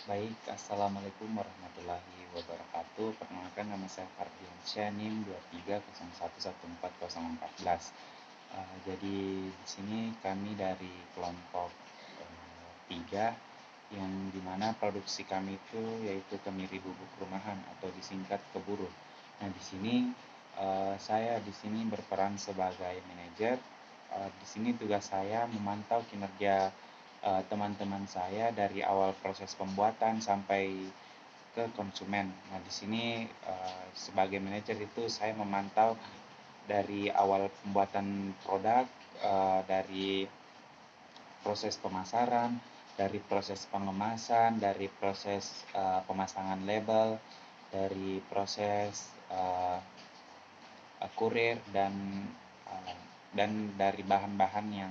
Baik, Assalamualaikum warahmatullahi wabarakatuh. Perkenalkan, nama saya Fardiansyah, NIM 2301140414. Jadi di sini kami dari kelompok 3, yang dimana produksi kami itu yaitu kemiri bubuk rumahan atau disingkat keburu. Nah, di sini saya di sini berperan sebagai manajer. Di sini tugas saya memantau kinerja teman-teman saya dari awal proses pembuatan sampai ke konsumen. Nah, di sini sebagai manajer itu saya memantau dari awal pembuatan produk, dari proses pemasaran, dari proses pengemasan, dari proses pemasangan label, dari proses kurir dan dari bahan-bahan yang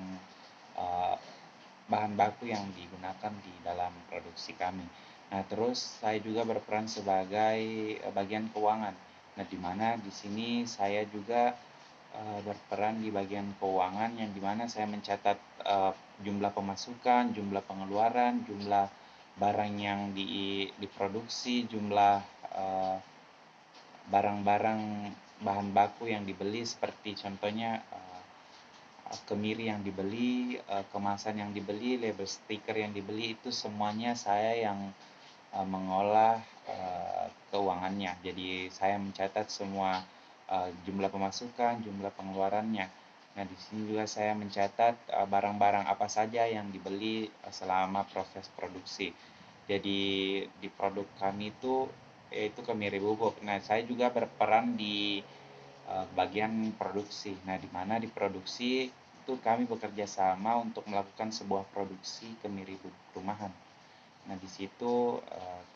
bahan baku yang digunakan di dalam produksi kami. Nah, terus saya juga berperan sebagai bagian keuangan. Nah, di mana di sini saya juga berperan di bagian keuangan, yang dimana saya mencatat jumlah pemasukan, jumlah pengeluaran, jumlah barang yang diproduksi, jumlah barang-barang bahan baku yang dibeli, seperti contohnya kemiri yang dibeli, kemasan yang dibeli, label stiker yang dibeli, itu semuanya saya yang mengolah keuangannya. Jadi saya mencatat semua jumlah pemasukan, jumlah pengeluarannya. Nah, di sini juga saya mencatat barang-barang apa saja yang dibeli selama proses produksi. Jadi di produk kami itu yaitu kemiri bubuk. Nah, saya juga berperan di bagian produksi. Nah, di mana di produksi itu kami bekerja sama untuk melakukan sebuah produksi kemiri bubuk rumahan. Nah, di situ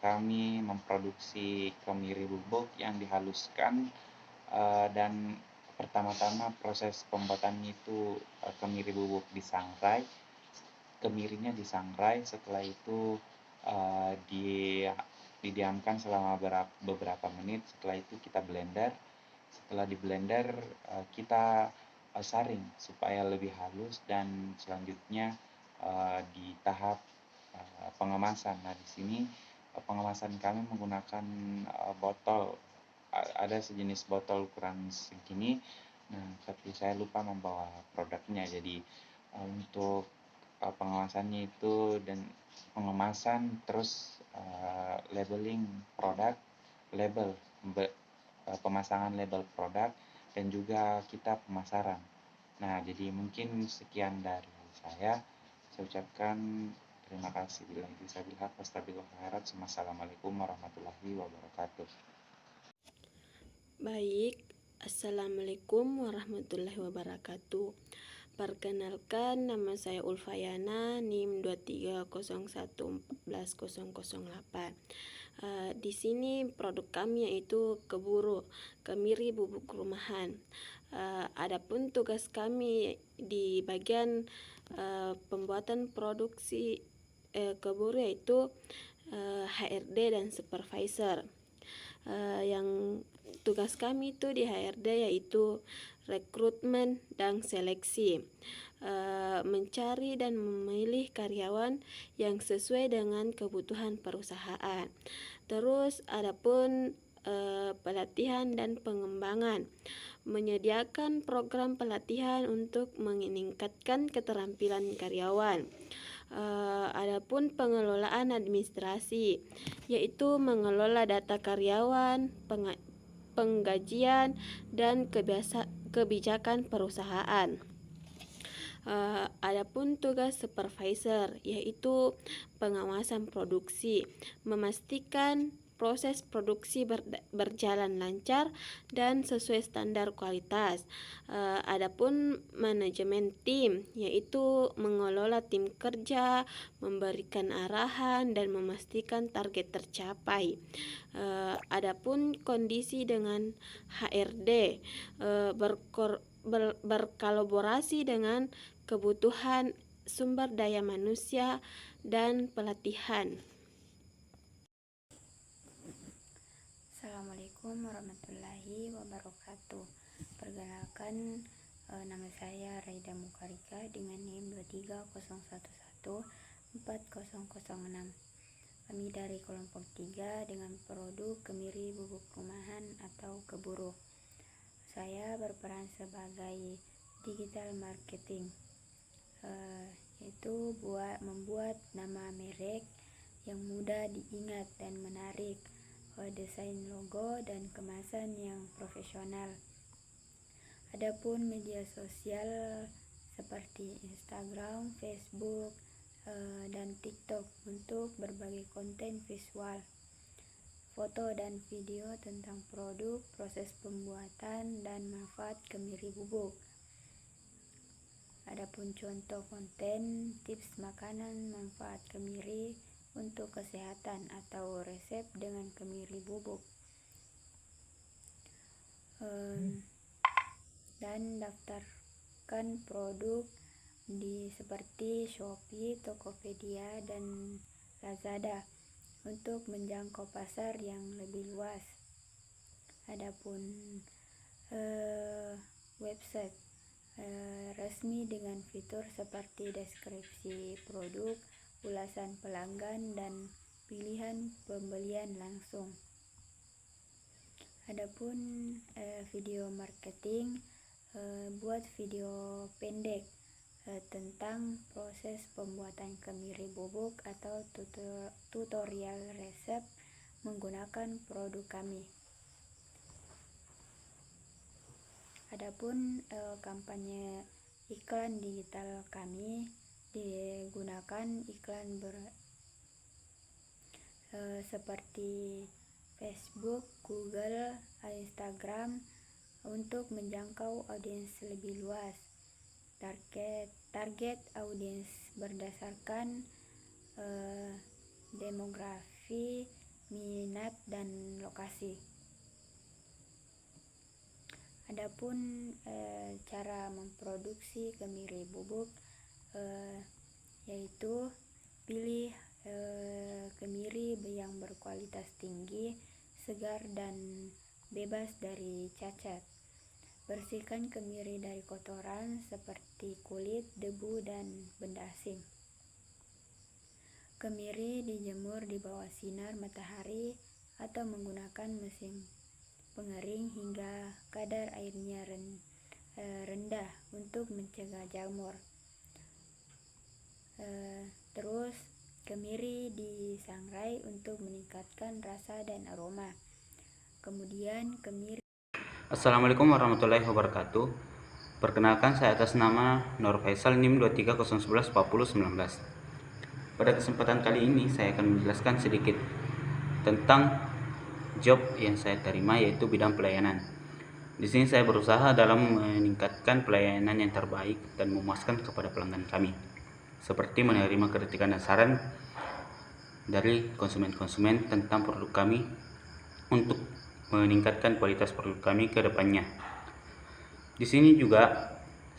kami memproduksi kemiri bubuk yang dihaluskan, dan pertama-tama proses pembuatannya itu kemiri bubuk disangrai, kemirinya disangrai, setelah itu didiamkan selama beberapa menit, setelah itu kita blender. Setelah di blender kita saring supaya lebih halus, dan selanjutnya di tahap pengemasan. Nah, di sini pengemasan kami menggunakan botol, ada sejenis botol ukuran segini. Nah, tapi saya lupa membawa produknya. Jadi untuk pengemasannya itu dan pengemasan, terus labeling produk, label, pemasangan label produk, dan juga kita pemasaran. Nah, jadi mungkin sekian dari saya. Saya ucapkan terima kasih. Billahi taufiq wal hidayah. Wassalamualaikum warahmatullahi wabarakatuh. Baik, Assalamualaikum warahmatullahi wabarakatuh. Perkenalkan, nama saya Ulfayana, NIM 2301141008. Di sini produk kami yaitu keburu, kemiri bubuk rumahan. Adapun tugas kami di bagian pembuatan produksi keburu yaitu HRD dan supervisor. Yang tugas kami itu di HRD yaitu rekrutmen dan seleksi, mencari dan memilih karyawan yang sesuai dengan kebutuhan perusahaan. Terus adapun pelatihan dan pengembangan, menyediakan program pelatihan untuk meningkatkan keterampilan karyawan. Adapun pengelolaan administrasi, yaitu mengelola data karyawan, penggajian, dan kebijakan perusahaan. Adapun tugas supervisor, yaitu pengawasan produksi, memastikan proses produksi berjalan lancar dan sesuai standar kualitas. Adapun manajemen tim, yaitu mengelola tim kerja, memberikan arahan, dan memastikan target tercapai. Adapun kondisi dengan HRD, berkolaborasi dengan kebutuhan sumber daya manusia dan pelatihan. Assalamualaikum warahmatullahi wabarakatuh. Perkenalkan, nama saya Raida Mukarika dengan NIM 2301140006. Kami dari kelompok 3 dengan produk kemiri bubuk rumahan atau keburu. Saya berperan sebagai digital marketing, yaitu membuat nama merek yang mudah diingat dan menarik, desain logo dan kemasan yang profesional. Adapun media sosial seperti Instagram, Facebook, dan TikTok untuk berbagai konten visual, foto dan video tentang produk, proses pembuatan, dan manfaat kemiri bubuk. Adapun contoh konten, tips makanan, manfaat kemiri untuk kesehatan atau resep dengan kemiri bubuk. Dan daftarkan produk di seperti Shopee, Tokopedia, dan Lazada untuk menjangkau pasar yang lebih luas. Adapun website resmi dengan fitur seperti deskripsi produk, ulasan pelanggan, dan pilihan pembelian langsung. Adapun video marketing, buat video pendek tentang proses pembuatan kemiri bubuk atau tutorial resep menggunakan produk kami. Adapun kampanye iklan digital kami digunakan iklan seperti Facebook, Google, Instagram untuk menjangkau audiens lebih luas. Target audiens berdasarkan demografi, minat, dan lokasi. Adapun cara memproduksi kemiri bubuk, yaitu pilih kemiri yang berkualitas tinggi, segar, dan bebas dari cacat. Bersihkan kemiri dari kotoran seperti kulit, debu, dan benda asing. Kemiri dijemur di bawah sinar matahari atau menggunakan mesin pengering hingga kadar airnya rendah untuk mencegah jamur. Terus kemiri disangrai untuk meningkatkan rasa dan aroma. Kemudian kemiri. Assalamualaikum warahmatullahi wabarakatuh. Perkenalkan, saya atas nama Nur Faisal, NIM 230114019. Pada kesempatan kali ini saya akan menjelaskan sedikit tentang job yang saya terima, yaitu bidang pelayanan. Di sini saya berusaha dalam meningkatkan pelayanan yang terbaik dan memuaskan kepada pelanggan kami, seperti menerima kritikan dan saran dari konsumen-konsumen tentang produk kami untuk meningkatkan kualitas produk kami ke depannya. Di sini juga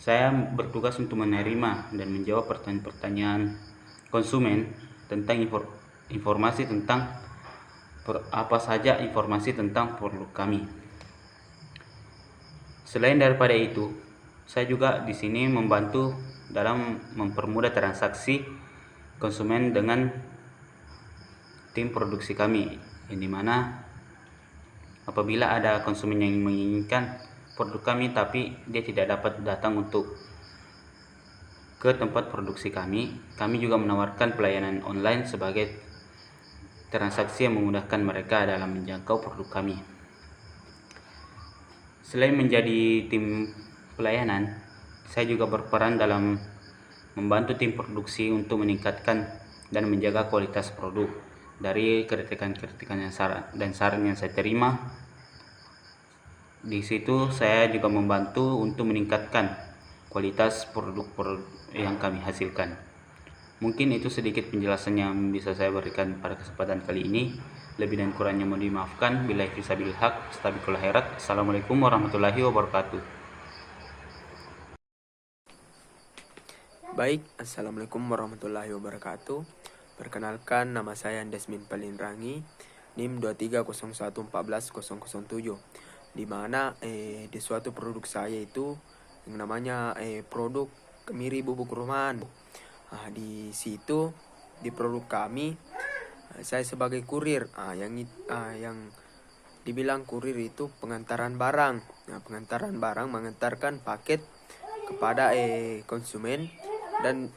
saya bertugas untuk menerima dan menjawab pertanyaan-pertanyaan konsumen tentang informasi tentang apa saja informasi tentang produk kami. Selain daripada itu, saya juga di sini membantu dalam mempermudah transaksi konsumen dengan tim produksi kami, yang dimana apabila ada konsumen yang menginginkan produk kami tapi dia tidak dapat datang untuk ke tempat produksi kami juga menawarkan pelayanan online sebagai transaksi yang memudahkan mereka dalam menjangkau produk kami. Selain menjadi tim pelayanan, saya juga berperan dalam membantu tim produksi untuk meningkatkan dan menjaga kualitas produk dari kritikan-kritikan dan saran yang saya terima. Di situ saya juga membantu untuk meningkatkan kualitas produk-produk yang kami hasilkan. Mungkin itu sedikit penjelasan yang bisa saya berikan pada kesempatan kali ini. Lebih dan kurangnya mohon dimaafkan. Billahi fisabilil haq, astaghfirul khairat. Assalamualaikum warahmatullahi wabarakatuh. Baik, Assalamualaikum warahmatullahi wabarakatuh. Perkenalkan, nama saya Desmin Palinrangi, NIM 230141007, di mana di suatu produk saya itu yang namanya produk kemiri bubuk rumahan. Di situ di produk kami Saya sebagai kurir, yang dibilang kurir itu pengantaran barang. Nah, pengantaran barang mengantarkan paket kepada konsumen dan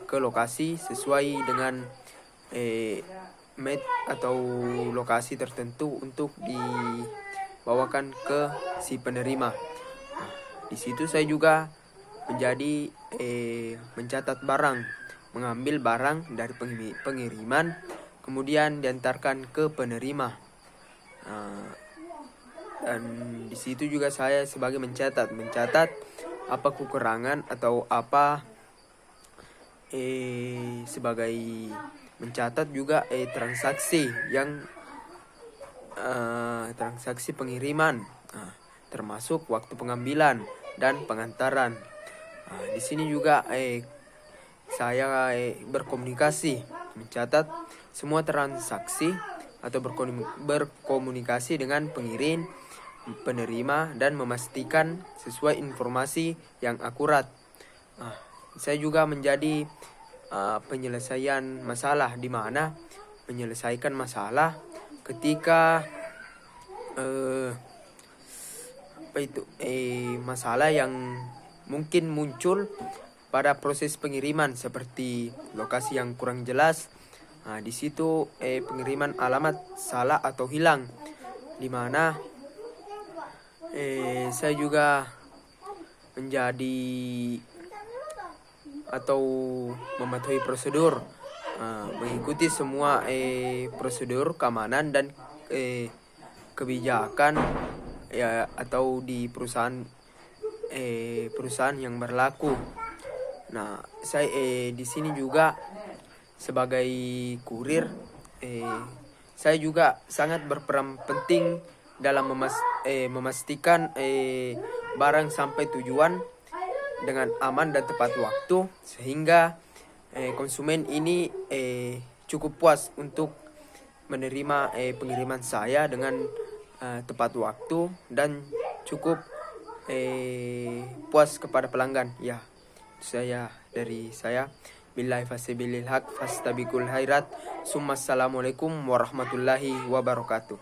ke lokasi sesuai dengan atau lokasi tertentu untuk dibawakan ke si penerima. Nah, di situ saya juga menjadi mencatat barang, mengambil barang dari pengiriman, kemudian diantarkan ke penerima. Dan di situ juga saya sebagai mencatat apa kekurangan atau apa sebagai mencatat juga transaksi yang transaksi pengiriman, termasuk waktu pengambilan dan pengantaran. Di sini juga saya berkomunikasi, mencatat semua transaksi atau berkomunikasi dengan pengirim, penerima, dan memastikan sesuai informasi yang akurat. Saya juga menjadi penyelesaian masalah, di mana menyelesaikan masalah ketika masalah yang mungkin muncul pada proses pengiriman, seperti lokasi yang kurang jelas. Di situ pengiriman alamat salah atau hilang, di mana saya juga menjadi atau mematuhi prosedur, mengikuti semua prosedur keamanan dan kebijakan atau di perusahaan yang berlaku. Nah, saya di sini juga sebagai kurir, saya juga sangat berperan penting dalam memastikan barang sampai tujuan dengan aman dan tepat waktu, sehingga konsumen ini cukup puas untuk menerima pengiriman saya dengan tepat waktu dan cukup puas kepada pelanggan. Ya, dari saya. Billahi fasabilil haq fastabiqul khairat. Assalamualaikum warahmatullahi wabarakatuh.